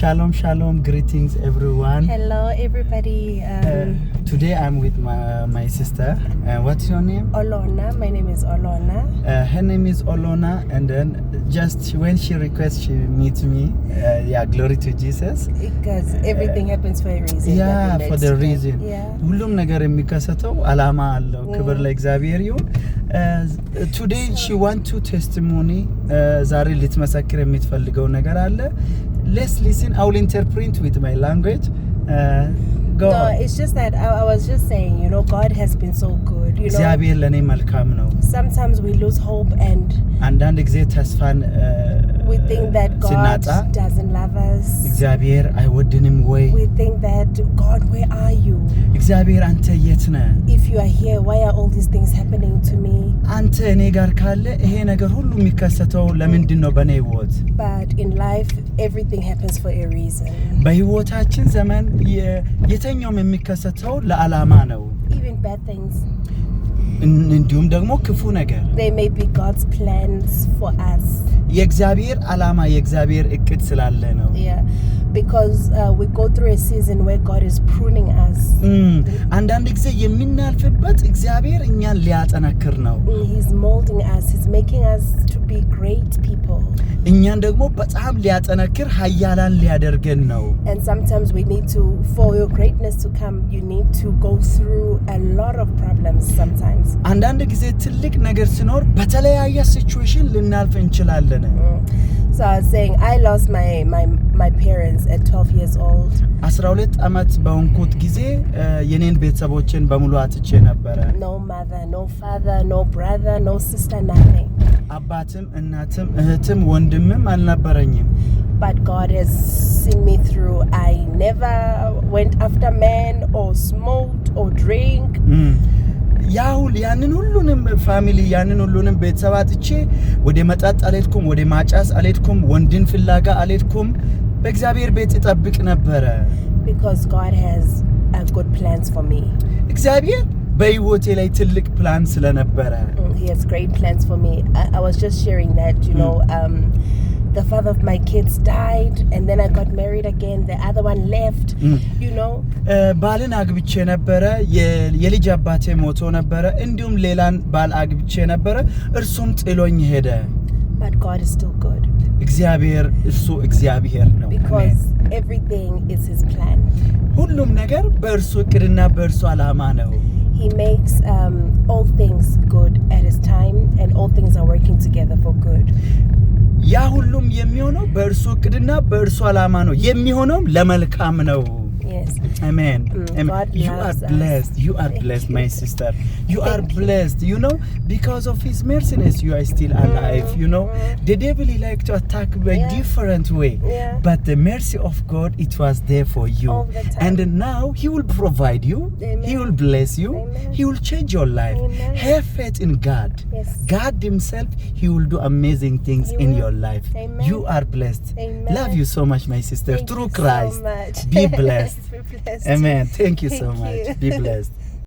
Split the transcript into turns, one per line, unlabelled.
Shalom, shalom, greetings everyone.
Hello everybody.
Today I'm with my sister. What's your name?
Olona. My name is Olona.
Her name is Olona, and then just when she requests, she meets me. Glory to Jesus.
Because everything happens for a reason.
Yeah, for the reason. ሁሉም ነገር የሚከሰተው አላማ አለው። ክብር ለእግዚአብሔር ይሁን። Today she want to testimony. ዛሬ ልትመሰክር የምትፈልገው ነገር አለ. Let's listen. I will interpret with my language. Go
No,
on.
it's just that I was just saying, you know, God has been so good. You know,
እግዚአብሔር ለኔ መልካም ነው።
sometimes we lose hope and
አንዳንድ ጊዜ ተስፋን
we think that God
ስናጣ
doesn't love us.
እግዚአብሔር አይወድንም ወይ?
We think that, God, where are you?
እግዚአብሔር አንተ የት ነህ?
If you are here, why are all these things happening to me?
አንተ እኔ ጋር ካለ ይሄ ነገር ሁሉ የሚከሰተው ለምንድን ነው በኔ ህይወት?
But in life, everything happens for a reason.
በህይወታችን ዘመን የተኛውም የሚከሰተው ለዓላማ ነው።
Even bad things.
እንዲሁም ደግሞ ክፉ ነገር
They may be God's plans for us.
የእግዚአብሔር ዓላማ የእግዚአብሔር እቅድ ስላለ ነው።
Yeah, because we go through a season where God is pruning us.
አንዳንድ ጊዜ የምናልፍበት እግዚአብሔር እኛን ሊያጠናክር ነው።
He's molding us. He's making us to be great people.
እኛን ደግሞ በጣም ሊያጠናክር ኃያላን ሊያደርገን ነው።
And sometimes we need to, for your greatness to come, you need to go through a lot of problems sometimes.
አንዳንድ ጊዜ ትልቅ ነገር ሲኖር በተለያየ ሲቹዌሽን ልናልፍ እንችላለን።
So I was saying, I lost my parents at 12 years old.
12 ዓመት በሆንኩት ጊዜ የኔን ቤተሰቦችን በሙሉ አጥቼ ነበረ።
No mother, no father, no brother, no sister, nothing.
አባትም እናትም እህትም ወንድምም አልነበረኝም።
But God has seen me through. I never went after men or smoked or drank. ያንን
ሁሉንም ፋሚሊ ያንን ሁሉንም ቤተሰብ አጥቼ ወደ መጠጥ አልሄድኩም፣ ወደ ማጫስ አልሄድኩም፣ ወንድን ፍላጋ አልሄድኩም። በእግዚአብሔር ቤት እጠብቅ ነበረ።
Because God has good plans for me.
እግዚአብሔር በህይወቴ ላይ ትልቅ ፕላን ስለነበረ
He has great plans for me. I was just sharing that, you know, the father of my kids died, and then I got married again. The other one left, you know.
ባልን አግብቼ ነበረ፣ የልጅ አባቴ ሞቶ ነበረ። እንዲሁም ሌላን ባል አግብቼ ነበረ፣ እርሱም ጥሎኝ ሄደ።
But God is still good.
እግዚአብሔር እሱ እግዚአብሔር ነው።
Because everything is His plan.
ሁሉም ነገር በእርሱ እቅድና በእርሱ ዓላማ ነው።
He makes all things good at His time, and all things are working together for good.
ያ ሁሉም የሚሆነው በእርሱ እቅድና በእርሱ ዓላማ ነው። የሚሆነው ለመልካም ነው።
Yes.
Amen.
God
you are blessed. You are blessed, my sister. You are blessed. You know, because of His merciness, you are still alive. You know, the devil like to attack by different way, but the mercy of God, it was there for you.
All the time.
And now He will provide you.
Amen.
He will bless you.
Amen.
He will change your life.
Amen.
Have faith in God.
Yes.
God Himself, He will do amazing things
He
in
will.
your life.
Amen.
You are blessed.
Amen.
Love you so much, my sister.
Thank
Through
you
Christ.
so much.
Be blessed.
Be blessed.
Amen. Thank you so
Thank
much.
you.
Be blessed.